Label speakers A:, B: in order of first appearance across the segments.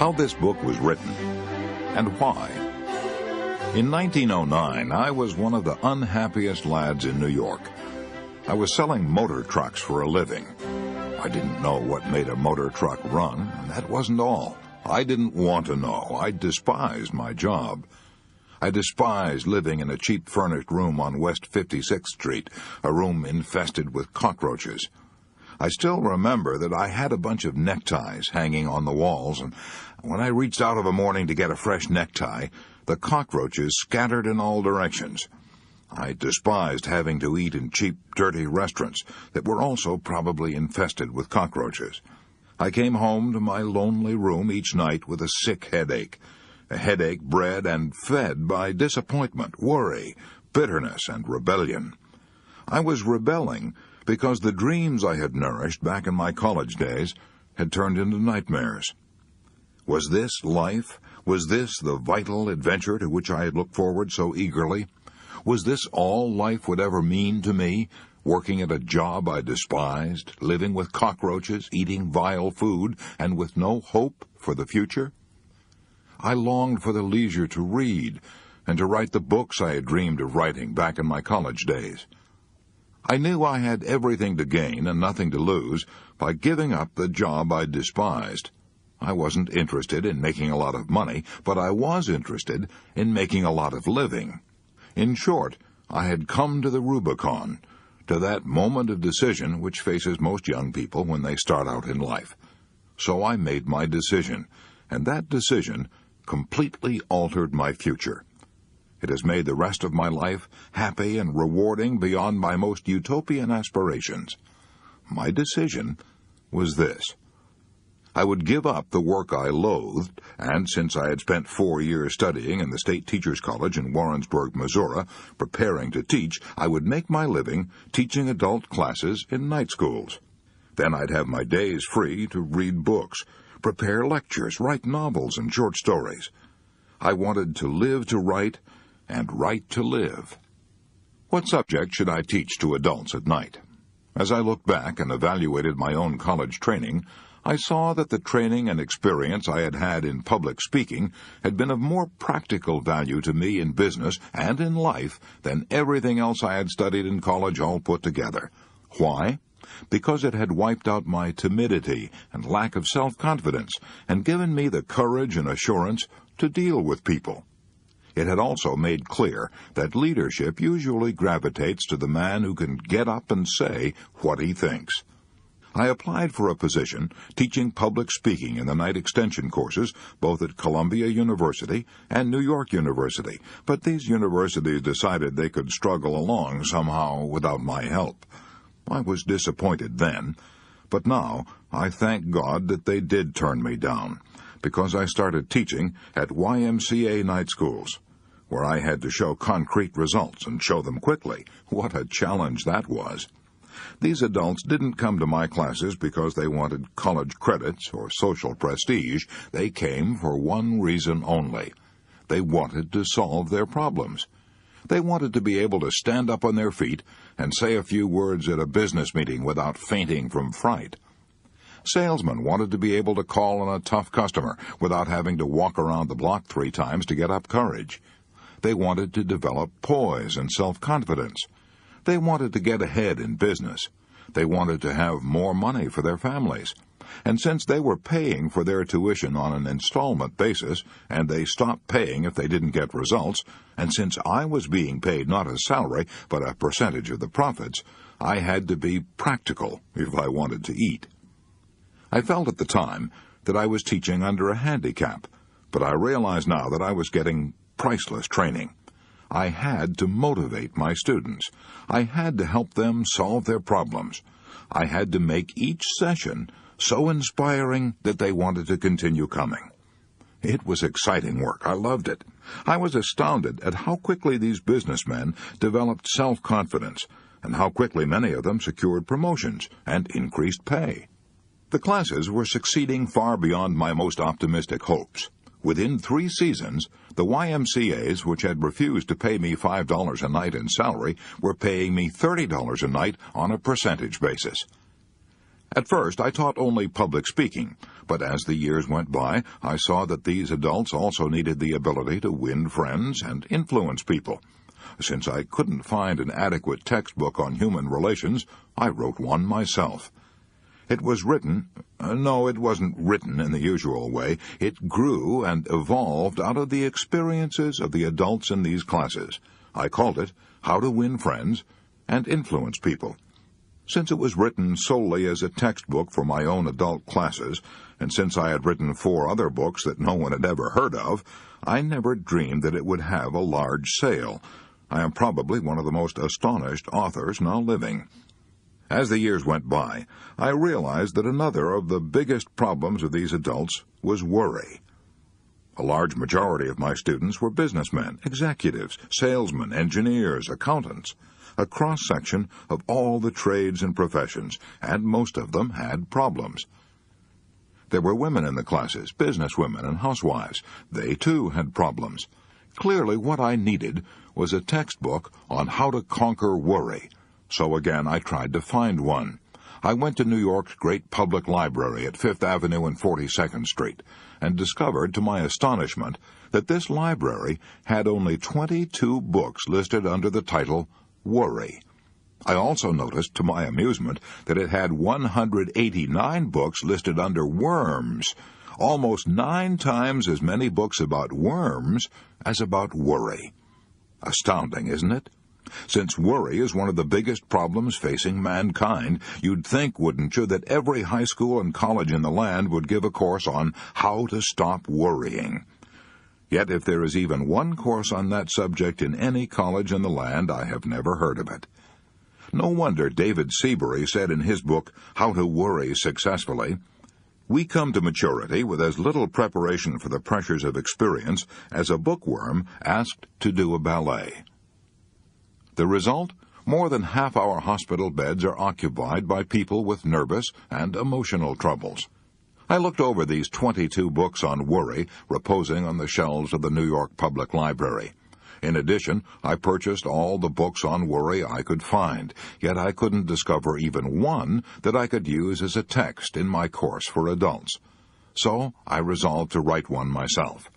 A: how this book was written, and why. In 1909, I was one of the unhappiest lads in New York. I was selling motor trucks for a living. I didn't know what made a motor truck run, and that wasn't all. I didn't want to know. I despised my job. I despised living in a cheap furnished room on West 56th Street, a room infested with cockroaches. I still remember that I had a bunch of neckties hanging on the walls, and when I reached out of a morning to get a fresh necktie, the cockroaches scattered in all directions. I despised having to eat in cheap, dirty restaurants that were also probably infested with cockroaches. I came home to my lonely room each night with a sick headache, a headache bred and fed by disappointment, worry, bitterness, and rebellion. I was rebelling because the dreams I had nourished back in my college days had turned into nightmares. Was this life? Was this the vital adventure to which I had looked forward so eagerly? Was this all life would ever mean to me, working at a job I despised, living with cockroaches, eating vile food, and with no hope for the future? I longed for the leisure to read and to write the books I had dreamed of writing back in my college days. I knew I had everything to gain and nothing to lose by giving up the job I despised. I wasn't interested in making a lot of money, but I was interested in making a lot of living. In short, I had come to the Rubicon, to that moment of decision which faces most young people when they start out in life. So I made my decision, and that decision completely altered my future. It has made the rest of my life happy and rewarding beyond my most utopian aspirations. My decision was this. I would give up the work I loathed, and since I had spent 4 years studying in the State Teachers College in Warrensburg, Missouri, preparing to teach, I would make my living teaching adult classes in night schools. Then I'd have my days free to read books, prepare lectures, write novels and short stories. I wanted to live to write and write to live. What subject should I teach to adults at night? As I looked back and evaluated my own college training, I saw that the training and experience I had had in public speaking had been of more practical value to me in business and in life than everything else I had studied in college all put together. Why? Because it had wiped out my timidity and lack of self-confidence and given me the courage and assurance to deal with people. It had also made clear that leadership usually gravitates to the man who can get up and say what he thinks. I applied for a position teaching public speaking in the night extension courses both at Columbia University and New York University, but these universities decided they could struggle along somehow without my help. I was disappointed then, but now I thank God that they did turn me down, because I started teaching at YMCA night schools, where I had to show concrete results and show them quickly. What a challenge that was! These adults didn't come to my classes because they wanted college credits or social prestige. They came for one reason only. They wanted to solve their problems. They wanted to be able to stand up on their feet and say a few words at a business meeting without fainting from fright. Salesmen wanted to be able to call on a tough customer without having to walk around the block 3 times to get up courage. They wanted to develop poise and self-confidence. They wanted to get ahead in business. They wanted to have more money for their families. And since they were paying for their tuition on an installment basis, and they stopped paying if they didn't get results, and since I was being paid not a salary but a percentage of the profits, I had to be practical if I wanted to eat. I felt at the time that I was teaching under a handicap, but I realize now that I was getting priceless training. I had to motivate my students. I had to help them solve their problems. I had to make each session so inspiring that they wanted to continue coming. It was exciting work. I loved it. I was astounded at how quickly these businessmen developed self-confidence and how quickly many of them secured promotions and increased pay. The classes were succeeding far beyond my most optimistic hopes. Within 3 seasons, the YMCAs, which had refused to pay me $5 a night in salary, were paying me $30 a night on a percentage basis. At first, I taught only public speaking, but as the years went by, I saw that these adults also needed the ability to win friends and influence people. Since I couldn't find an adequate textbook on human relations, I wrote one myself. It was written, no, it wasn't written in the usual way. It grew and evolved out of the experiences of the adults in these classes. I called it How to Win Friends and Influence People. Since it was written solely as a textbook for my own adult classes, and since I had written 4 other books that no one had ever heard of, I never dreamed that it would have a large sale. I am probably one of the most astonished authors now living. As the years went by, I realized that another of the biggest problems of these adults was worry. A large majority of my students were businessmen, executives, salesmen, engineers, accountants, a cross-section of all the trades and professions, and most of them had problems. There were women in the classes, businesswomen and housewives. They, too, had problems. Clearly, what I needed was a textbook on how to conquer worry. So again, I tried to find one. I went to New York's great public library at 5th Avenue and 42nd Street and discovered, to my astonishment, that this library had only 22 books listed under the title Worry. I also noticed, to my amusement, that it had 189 books listed under worms, almost 9 times as many books about worms as about worry. Astounding, isn't it? Since worry is one of the biggest problems facing mankind, you'd think, wouldn't you, that every high school and college in the land would give a course on how to stop worrying. Yet if there is even one course on that subject in any college in the land, I have never heard of it. No wonder David Seabury said in his book, How to Worry Successfully, "We come to maturity with as little preparation for the pressures of experience as a bookworm asked to do a ballet." The result? More than half our hospital beds are occupied by people with nervous and emotional troubles. I looked over these 22 books on worry reposing on the shelves of the New York Public Library. In addition, I purchased all the books on worry I could find, yet I couldn't discover even one that I could use as a text in my course for adults. So I resolved to write one myself.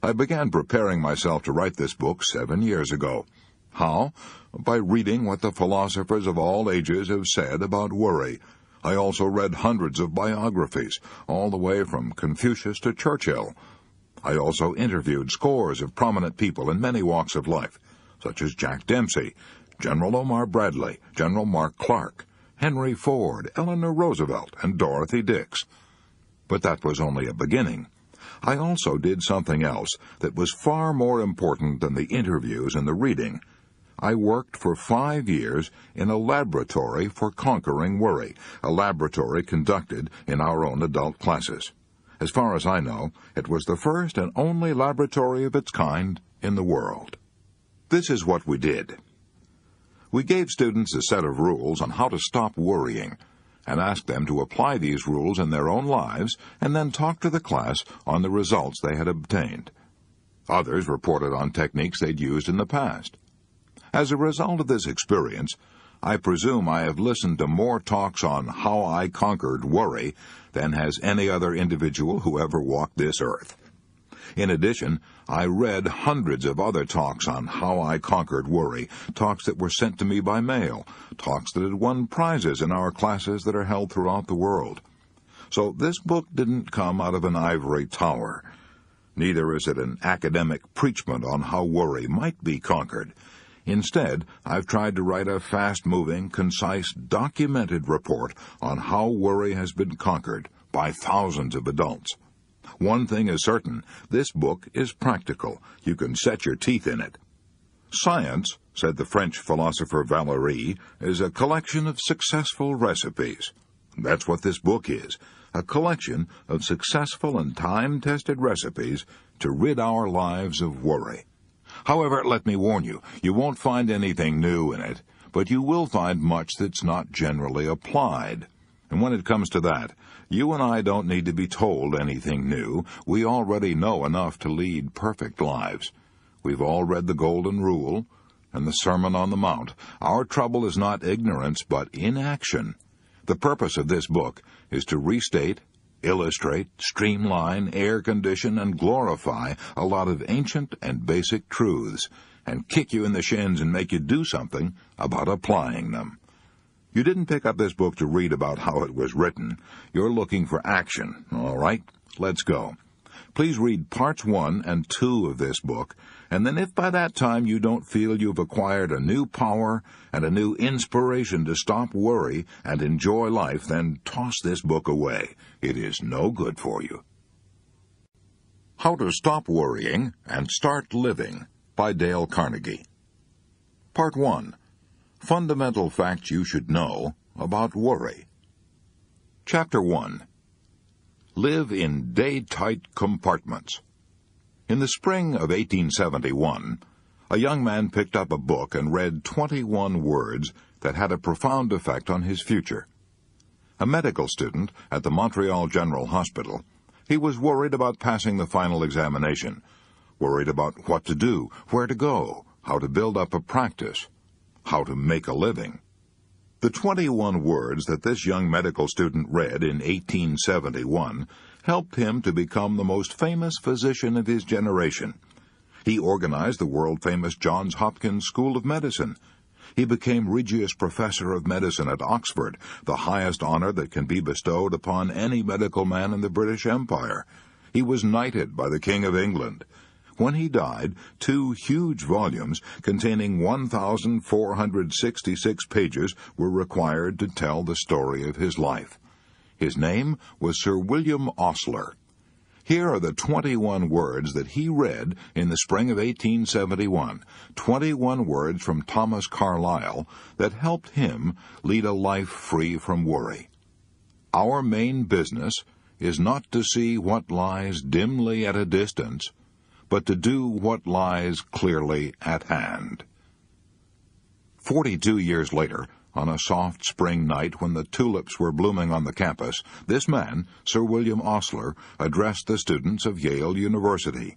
A: I began preparing myself to write this book 7 years ago. How? By reading what the philosophers of all ages have said about worry. I also read hundreds of biographies, all the way from Confucius to Churchill. I also interviewed scores of prominent people in many walks of life, such as Jack Dempsey, General Omar Bradley, General Mark Clark, Henry Ford, Eleanor Roosevelt, and Dorothy Dix. But that was only a beginning. I also did something else that was far more important than the interviews and the reading. I worked for 5 years in a laboratory for conquering worry, a laboratory conducted in our own adult classes. As far as I know, it was the first and only laboratory of its kind in the world. This is what we did. We gave students a set of rules on how to stop worrying, and asked them to apply these rules in their own lives and then talk to the class on the results they had obtained. Others reported on techniques they'd used in the past. As a result of this experience, I presume I have listened to more talks on how I conquered worry than has any other individual who ever walked this earth. In addition, I read hundreds of other talks on how I conquered worry, talks that were sent to me by mail, talks that had won prizes in our classes that are held throughout the world. So this book didn't come out of an ivory tower. Neither is it an academic preachment on how worry might be conquered. Instead, I've tried to write a fast-moving, concise, documented report on how worry has been conquered by thousands of adults. One thing is certain, this book is practical. You can set your teeth in it. Science, said the French philosopher Valéry, is a collection of successful recipes. That's what this book is, a collection of successful and time-tested recipes to rid our lives of worry. However, let me warn you, you won't find anything new in it, but you will find much that's not generally applied. And when it comes to that, you and I don't need to be told anything new. We already know enough to lead perfect lives. We've all read the Golden Rule and the Sermon on the Mount. Our trouble is not ignorance, but inaction. The purpose of this book is to restate, illustrate, streamline, air condition, and glorify a lot of ancient and basic truths, and kick you in the shins and make you do something about applying them. You didn't pick up this book to read about how it was written. You're looking for action, all right? Let's go. Please read parts 1 and 2 of this book, and then if by that time you don't feel you've acquired a new power and a new inspiration to stop worry and enjoy life, then toss this book away. It is no good for you. How to Stop Worrying and Start Living by Dale Carnegie. Part 1. Fundamental Facts You Should Know About Worry. Chapter 1. Live in day-tight compartments. In the spring of 1871, a young man picked up a book and read 21 words that had a profound effect on his future. A medical student at the Montreal General Hospital, he was worried about passing the final examination, worried about what to do, where to go, how to build up a practice, how to make a living. The 21 words that this young medical student read in 1871 helped him to become the most famous physician of his generation. He organized the world-famous Johns Hopkins School of Medicine. He became Regius Professor of Medicine at Oxford, the highest honor that can be bestowed upon any medical man in the British Empire. He was knighted by the King of England. When he died, 2 huge volumes containing 1,466 pages were required to tell the story of his life. His name was Sir William Osler. Here are the 21 words that he read in the spring of 1871, 21 words from Thomas Carlyle that helped him lead a life free from worry. Our main business is not to see what lies dimly at a distance, but to do what lies clearly at hand. 42 years later, on a soft spring night when the tulips were blooming on the campus, this man, Sir William Osler, addressed the students of Yale University.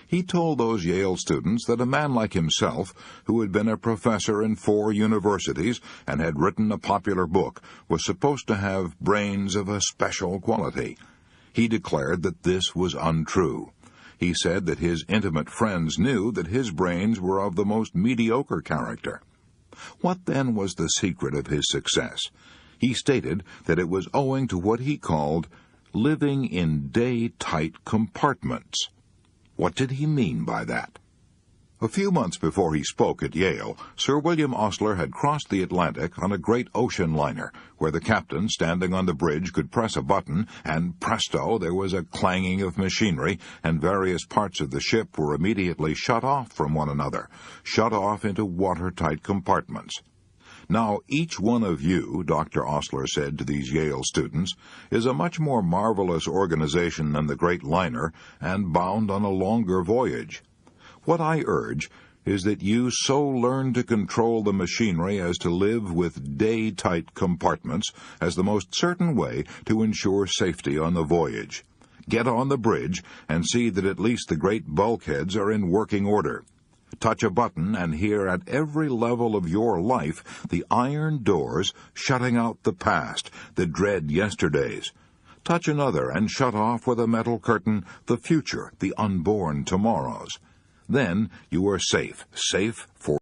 A: He told those Yale students that a man like himself, who had been a professor in 4 universities and had written a popular book, was supposed to have brains of a special quality. He declared that this was untrue. He said that his intimate friends knew that his brains were of the most mediocre character. What then was the secret of his success? He stated that it was owing to what he called living in day-tight compartments. What did he mean by that? A few months before he spoke at Yale, Sir William Osler had crossed the Atlantic on a great ocean liner, where the captain, standing on the bridge, could press a button, and presto, there was a clanging of machinery, and various parts of the ship were immediately shut off from one another, shut off into watertight compartments. Now, each one of you, Dr. Osler said to these Yale students, is a much more marvelous organization than the great liner, and bound on a longer voyage. What I urge is that you so learn to control the machinery as to live with day-tight compartments as the most certain way to ensure safety on the voyage. Get on the bridge and see that at least the great bulkheads are in working order. Touch a button and hear at every level of your life the iron doors shutting out the past, the dread yesterdays. Touch another and shut off with a metal curtain the future, the unborn tomorrows. Then you are safe for